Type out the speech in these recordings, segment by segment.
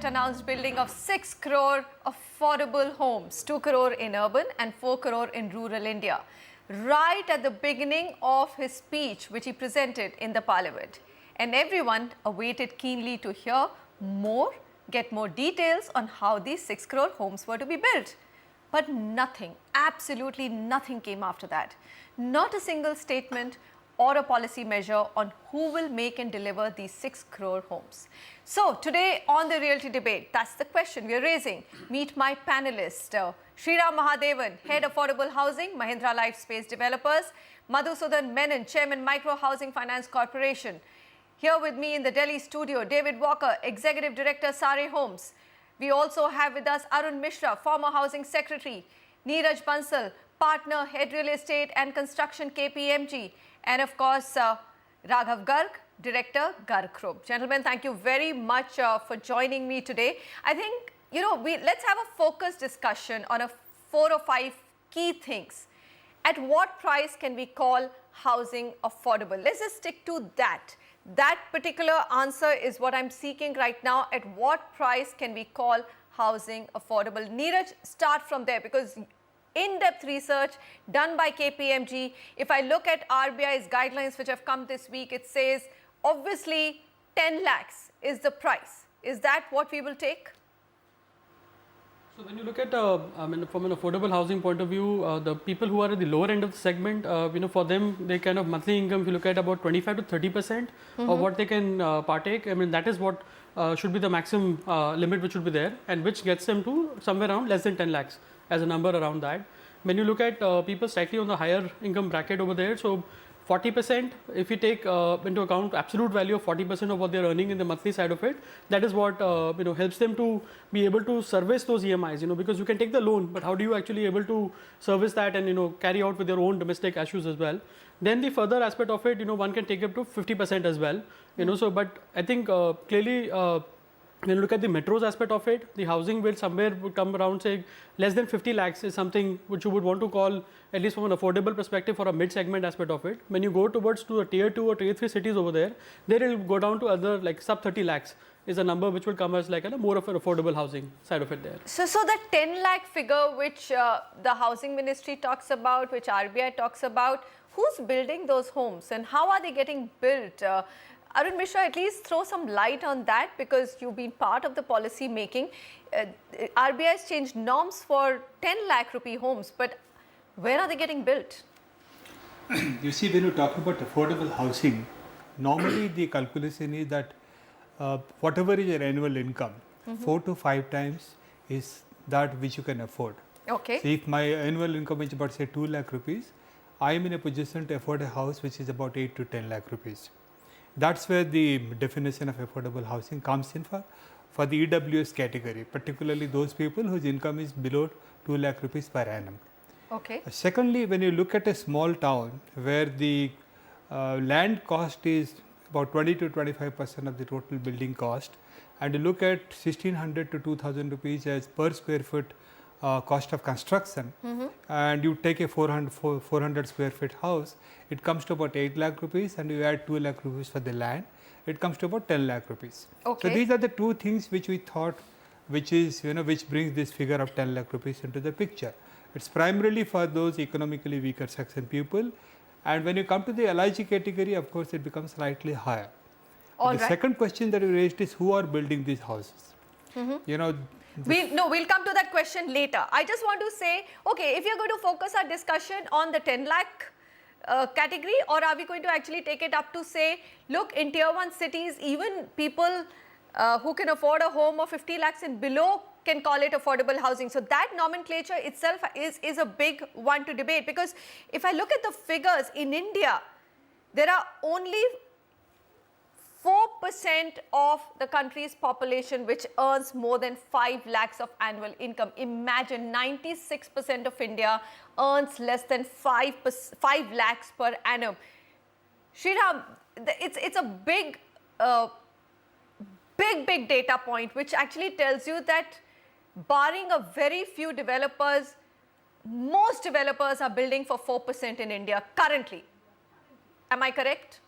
announced building of 6 crore affordable homes, 2 crore in urban and 4 crore in rural India, right at the beginning of his speech which he presented in the parliament. And everyone awaited keenly to hear more, get more details on how these 6 crore homes were to be built. But nothing, absolutely nothing came after that. Not a single statement or a policy measure on who will make and deliver these 6 crore homes. So today on the Realty Debate, that's the question we are raising. Meet my panelists, Sriram Mahadevan, Head Affordable Housing, Mahindra Lifespace Developers, Madhusudan Menon, Chairman Micro Housing Finance Corporation. Here with me in the Delhi studio, David Walker, Executive Director, Sare Homes. We also have with us Arun Mishra, former Housing Secretary, Neeraj Bansal, Partner, Head Real Estate and Construction, KPMG, and of course, Raghav Garg, Director, Garg Crore. Gentlemen, thank you very much for joining me today. I think, let's have a focused discussion on 4 or 5 key things. At what price can we call housing affordable? Let's just stick to that. That particular answer is what I'm seeking right now. At what price can we call housing affordable? Neeraj, start from there, because in-depth research done by KPMG. If I look at RBI's guidelines which have come this week, it says obviously 10 lakhs is the price. Is that what we will take? So when you look at, from an affordable housing point of view, the people who are at the lower end of the segment, for them, they kind of monthly income, if you look at about 25 to 30% of what they can partake, that is what should be the maximum limit which should be there, and which gets them to somewhere around less than 10 lakhs as a number around that. When you look at people slightly on the higher income bracket over there, so 40%, if you take into account absolute value of 40% of what they're earning in the monthly side of it, that is what helps them to be able to service those EMIs, because you can take the loan, but how do you actually able to service that and carry out with your own domestic issues as well. Then the further aspect of it, one can take up to 50% as well, so but I think clearly when you look at the metros aspect of it, the housing will somewhere would come around, say, less than 50 lakhs is something which you would want to call, at least from an affordable perspective, for a mid-segment aspect of it. When you go towards to a tier 2 or tier 3 cities over there, it will go down to other like sub 30 lakhs is a number which will come as like a more of an affordable housing side of it there. So the 10 lakh figure which the Housing Ministry talks about, which RBI talks about, who's building those homes and how are they getting built? Arun Mishra, at least throw some light on that, because you've been part of the policy making. RBI has changed norms for 10 lakh rupee homes, but where are they getting built? You see, when you talk about affordable housing, normally the calculation is that whatever is your annual income, 4 to 5 times is that which you can afford. Okay. So if my annual income is about say 2 lakh rupees, I am in a position to afford a house which is about 8 to 10 lakh rupees. That's where the definition of affordable housing comes in for the EWS category, particularly those people whose income is below 2 lakh rupees per annum. Okay. Secondly, when you look at a small town where the land cost is about 20 to 25% of the total building cost, and you look at 1600 to 2000 rupees as per square foot cost of construction, and you take a 400 square feet house, it comes to about 8 lakh rupees, and you add 2 lakh rupees for the land, it comes to about 10 lakh rupees. Okay. So these are the two things which we thought, which is which brings this figure of 10 lakh rupees into the picture. It's primarily for those economically weaker section people, and when you come to the LIG category, of course it becomes slightly higher. The second question that you raised is who are building these houses. We'll come to that question later. I just want to say, okay, if you're going to focus our discussion on the 10 lakh category, or are we going to actually take it up to say, look, in tier 1 cities, even people who can afford a home of 50 lakhs and below can call it affordable housing. So that nomenclature itself is a big one to debate, because if I look at the figures in India, there are only 4% of the country's population which earns more than 5 lakhs of annual income. Imagine 96% of India earns less than 5 lakhs per annum. Sriram, it's a big data point which actually tells you that barring a very few developers, most developers are building for 4% in India currently. Am I correct?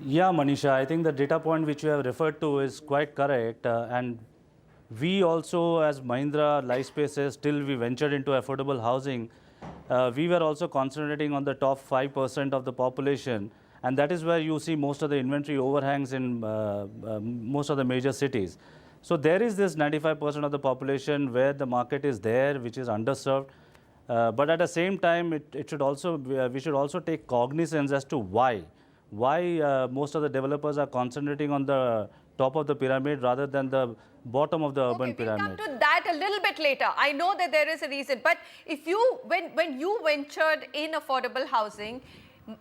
Yeah, Manisha, I think the data point which you have referred to is quite correct. And we also, as Mahindra Life Spaces, till we ventured into affordable housing, we were also concentrating on the top 5% of the population. And that is where you see most of the inventory overhangs in most of the major cities. So there is this 95% of the population where the market is there, which is underserved. But at the same time, it should also we should also take cognizance as to why most of the developers are concentrating on the top of the pyramid rather than the bottom of the urban pyramid. We'll come to that a little bit later. I know that there is a reason, but if you, when you ventured in affordable housing,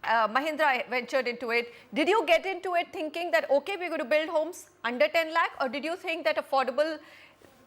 Mahindra ventured into it, did you get into it thinking that, okay, we're going to build homes under 10 lakh, or did you think that affordable,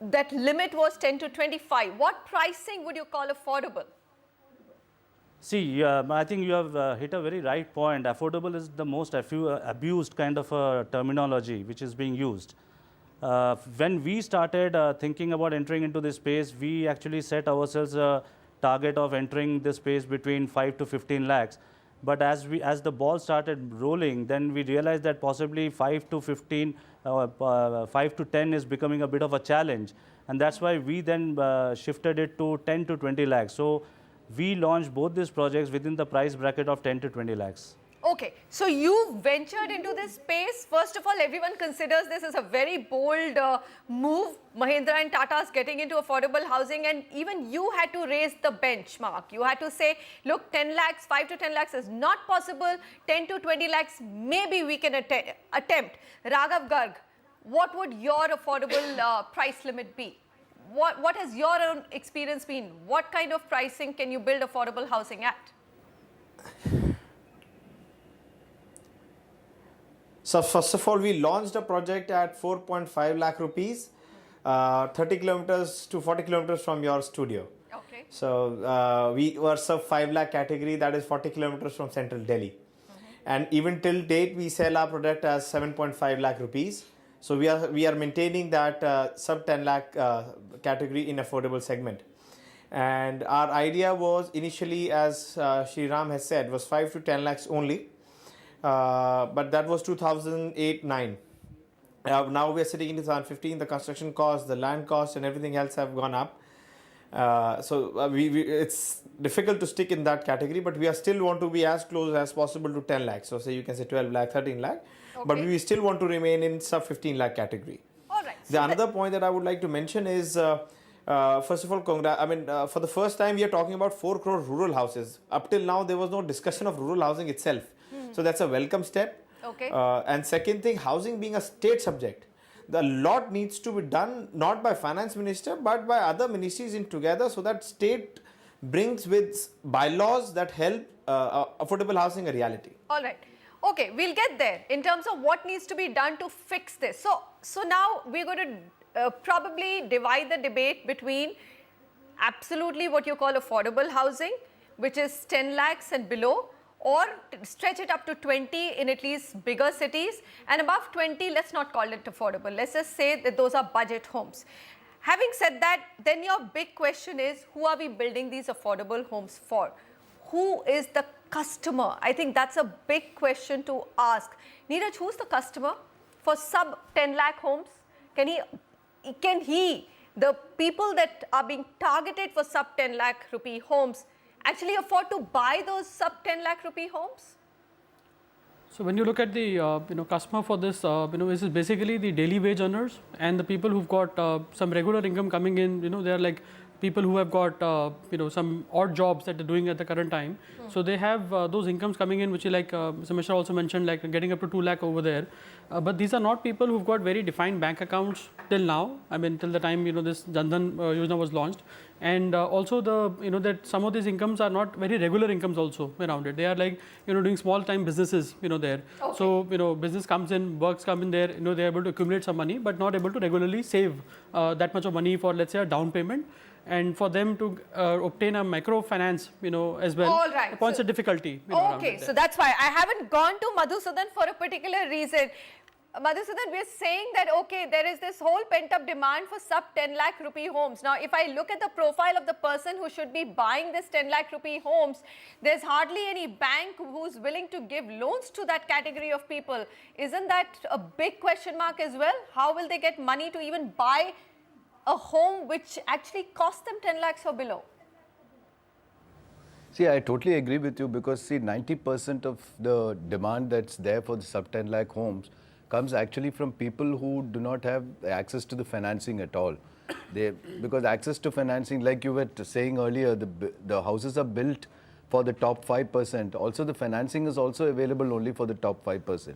that limit was 10 to 25? What pricing would you call affordable? See, I think you have hit a very right point. Affordable is the most abused kind of terminology which is being used. When we started thinking about entering into this space, we actually set ourselves a target of entering this space between 5 to 15 lakhs. But as the ball started rolling, then we realized that possibly 5 to 15, 5 to 10 is becoming a bit of a challenge. And that's why we then shifted it to 10 to 20 lakhs. So we launched both these projects within the price bracket of 10 to 20 lakhs. Okay, so you ventured into this space. First of all, everyone considers this as a very bold move. Mahindra and Tata's getting into affordable housing, and even you had to raise the benchmark. You had to say, look, 10 lakhs, 5 to 10 lakhs is not possible. 10 to 20 lakhs, maybe we can attempt. Raghav Garg, what would your affordable price limit be? What has your own experience been? What kind of pricing can you build affordable housing at? So first of all, we launched a project at 4.5 lakh rupees, 30 kilometers to 40 kilometers from your studio. Okay. So we were sub 5 lakh category, that is 40 kilometers from central Delhi. And even till date, we sell our product as 7.5 lakh rupees. So we are maintaining that sub 10 lakh category in affordable segment. And our idea was initially, as Sriram has said, was 5 to 10 lakhs only. But that was 2008-9. Now we are sitting in 2015. The construction cost, the land cost, and everything else have gone up. So it's difficult to stick in that category, but we are still want to be as close as possible to 10 lakhs. So say you can say 12 lakh, 13 lakh, but we still want to remain in sub 15 lakh category. All right. The another point that I would like to mention is, first of all, for the first time we are talking about 4 crore rural houses. Up till now there was no discussion of rural housing itself. So that's a welcome step. Okay. And second thing, housing being a state subject, the lot needs to be done not by finance minister but by other ministries in together, so that state brings with bylaws that help affordable housing a reality. All right. Okay, we'll get there in terms of what needs to be done to fix this. So now we're going to probably divide the debate between absolutely what you call affordable housing, which is 10 lakhs and below, or stretch it up to 20 in at least bigger cities, and above 20, let's not call it affordable. Let's just say that those are budget homes. Having said that, then your big question is, who are we building these affordable homes for? Who is the customer? I think that's a big question to ask. Neeraj, who's the customer for sub 10 lakh homes? Can the people that are being targeted for sub 10 lakh rupee homes actually afford to buy those sub 10 lakh rupee homes? So when you look at the customer for this, this is basically the daily wage earners and the people who've got some regular income coming in. They are like people who have got some odd jobs that they're doing at the current time. So they have those incomes coming in, which is like Mr. Mishra also mentioned, like getting up to 2 lakh over there. But these are not people who've got very defined bank accounts till now. I mean, till the time this Jan Dhan Yojana was launched. And also that some of these incomes are not very regular incomes also around it. They are like doing small time businesses there. Okay. So business comes in, works come in there. They are able to accumulate some money, but not able to regularly save that much of money for, let's say, a down payment. And for them to obtain a microfinance, as well, All right. points a difficulty. Okay, so that's why I haven't gone to Madhusudan for a particular reason. Madhusudan, we're saying that, okay, there is this whole pent-up demand for sub 10 lakh rupee homes. Now, if I look at the profile of the person who should be buying this 10 lakh rupee homes, there's hardly any bank who's willing to give loans to that category of people. Isn't that a big question mark as well? How will they get money to even buy a home which actually costs them 10 lakhs or below? See, I totally agree with you because see, 90% of the demand that's there for the sub 10 lakh homes comes actually from people who do not have access to the financing at all. Because access to financing, like you were saying earlier, the houses are built for the top 5%. Also, the financing is also available only for the top 5%.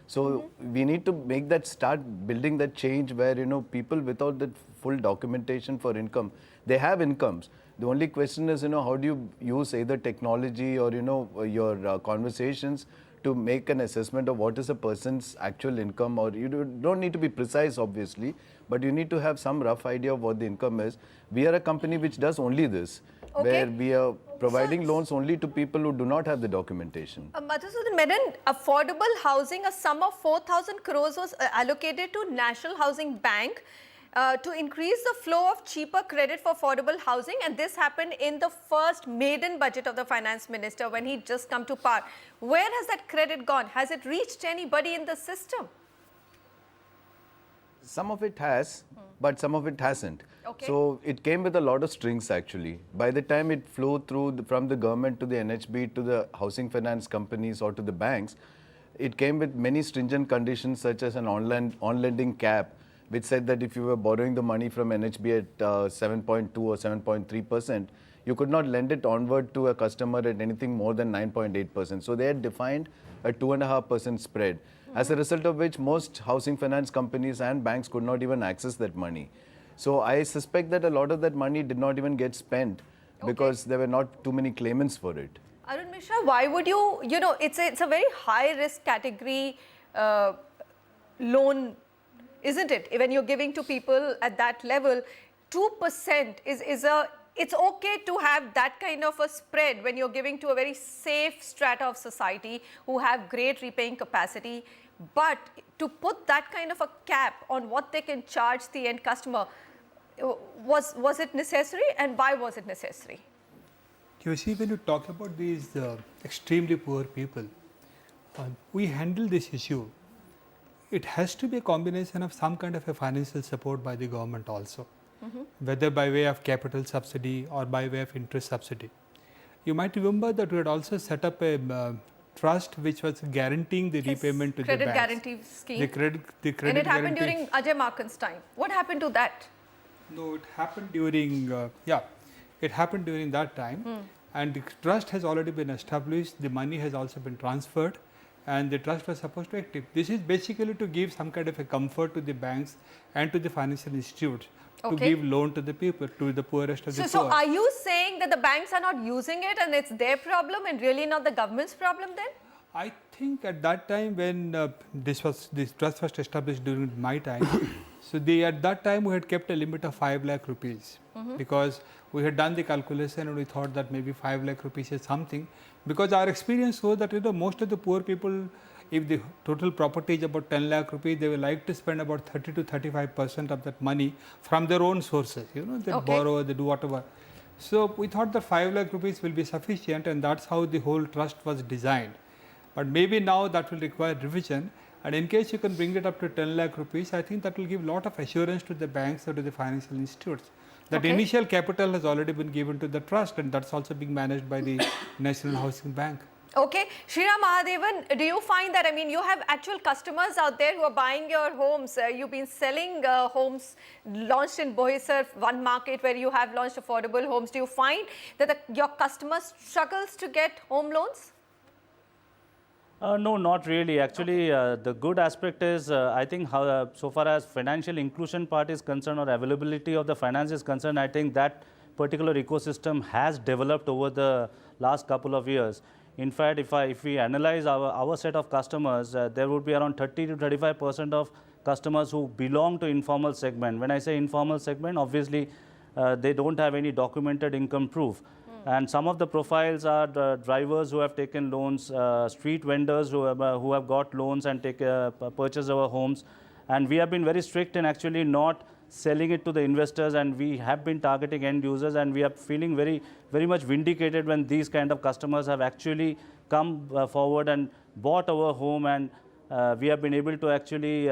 So we need to make that start building that change where, you know, people without the full documentation for income, they have incomes. The only question is, you know, how do you use either technology or, you know, your conversations to make an assessment of what is a person's actual income, or you don't need to be precise, obviously, but you need to have some rough idea of what the income is. We are a company which does only this, where we are providing loans only to people who do not have the documentation. Madhusudan Menon, affordable housing, a sum of 4,000 crores was allocated to National Housing Bank to increase the flow of cheaper credit for affordable housing, and this happened in the first maiden budget of the finance minister when he just come to power. Where has that credit gone? Has it reached anybody in the system? Some of it has, but some of it hasn't. Okay. So it came with a lot of strings actually. By the time it flew through from the government to the NHB to the housing finance companies or to the banks, it came with many stringent conditions such as an on-lending cap, which said that if you were borrowing the money from NHB at 7.2 or 7.3%, you could not lend it onward to a customer at anything more than 9.8%. So they had defined a 2.5% spread, as a result of which most housing finance companies and banks could not even access that money. So I suspect that a lot of that money did not even get spent because there were not too many claimants for it. Arun Mishra, why would you, you know, it's a very high risk category loan, isn't it? When you're giving to people at that level, 2% it's okay to have that kind of a spread when you're giving to a very safe strata of society who have great repaying capacity. But to put that kind of a cap on what they can charge the end customer, was it necessary, and why was it necessary? You see, when you talk about these extremely poor people, we handle this issue. It has to be a combination of some kind of a financial support by the government also, whether by way of capital subsidy or by way of interest subsidy. You might remember that we had also set up a trust which was guaranteeing the repayment to the banks. Credit guarantee scheme. The credit and it happened guarantee. during Ajay Markan's time. What happened to that? No, it happened during, it happened during that time. And the trust has already been established, the money has also been transferred, and the trust was supposed to active. This is basically to give some kind of a comfort to the banks and to the financial institutes to give loan to the people, to the poorest of the poor. So are you saying that the banks are not using it and it's their problem and really not the government's problem then? I think at that time when this trust was established during my time, so at that time we had kept a limit of 5 lakh rupees because we had done the calculation and we thought that maybe 5 lakh rupees is something, because our experience shows that, you know, most of the poor people, if the total property is about 10 lakh rupees, they will like to spend about 30 to 35% of that money from their own sources, you know, they borrow, they do whatever. So we thought that 5 lakh rupees will be sufficient, and that's how the whole trust was designed. But maybe now that will require revision, and in case you can bring it up to 10 lakh rupees, I think that will give a lot of assurance to the banks or to the financial institutes that initial capital has already been given to the trust, and that's also being managed by the National Housing Bank. Okay, Sriram Mahadevan, do you find that, I mean, you have actual customers out there who are buying your homes. You've been selling homes launched in Bohisar, one market where you have launched affordable homes. Do you find that your customers struggles to get home loans? No, not really. Actually, the good aspect is, I think, how, so far as financial inclusion part is concerned or availability of the finance is concerned, I think that particular ecosystem has developed over the last couple of years. In fact, if we analyze our set of customers, there would be around 30 to 35% of customers who belong to informal segment. When I say informal segment, obviously they don't have any documented income proof. And some of the profiles are the drivers who have taken loans, street vendors who have got loans and purchased our homes. And we have been very strict in actually not selling it to the investors, and we have been targeting end users, and we are feeling very much vindicated when these kind of customers have actually come forward and bought our home, and we have been able to actually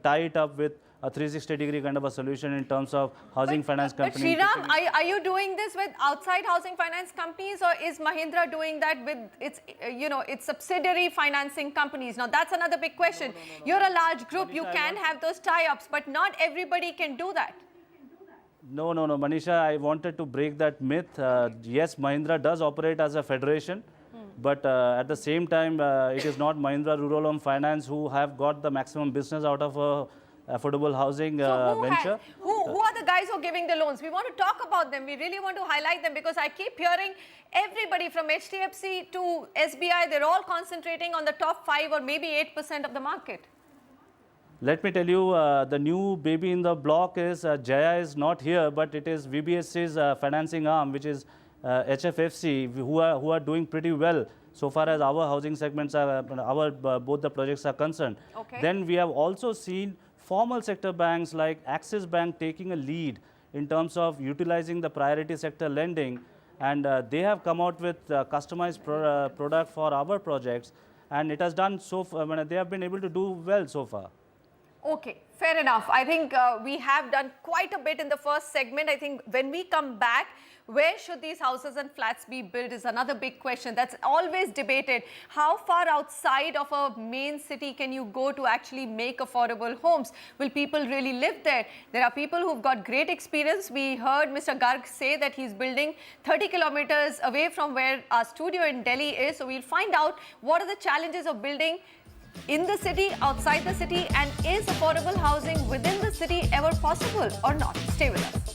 tie it up with a 360-degree kind of a solution in terms of housing finance companies. But Sriram, are you doing this with outside housing finance companies, or is Mahindra doing that with its, its subsidiary financing companies? Now, that's another big question. You're a large group, you can have those tie-ups, but not everybody can do that. No, Manisha, I wanted to break that myth. Yes, Mahindra does operate as a federation, but at the same time, it is not Mahindra Rural Home Finance who have got the maximum business out of a affordable housing venture. Who are the guys who are giving the loans? We want to talk about them. We really want to highlight them, because I keep hearing everybody from HDFC to SBI, they're all concentrating on the top 5 or maybe 8% of the market. Let me tell you, the new baby in the block is Jaya is not here, but it is VBSC's financing arm, which is HFFC, who are doing pretty well so far as our housing segments are, both the projects are concerned. Okay. Then we have also seen formal sector banks like Axis Bank taking a lead in terms of utilizing the priority sector lending, and they have come out with customized product for our projects, and it has done they have been able to do well so far. Okay, fair enough. I think we have done quite a bit in the first segment. I think when we come back, where should these houses and flats be built is another big question that's always debated. How far outside of a main city can you go to actually make affordable homes? Will people really live there? There are people who've got great experience. We heard Mr. Garg say that he's building 30 kilometers away from where our studio in Delhi is. So we'll find out what are the challenges of building in the city, outside the city, and is affordable housing within the city ever possible or not? Stay with us.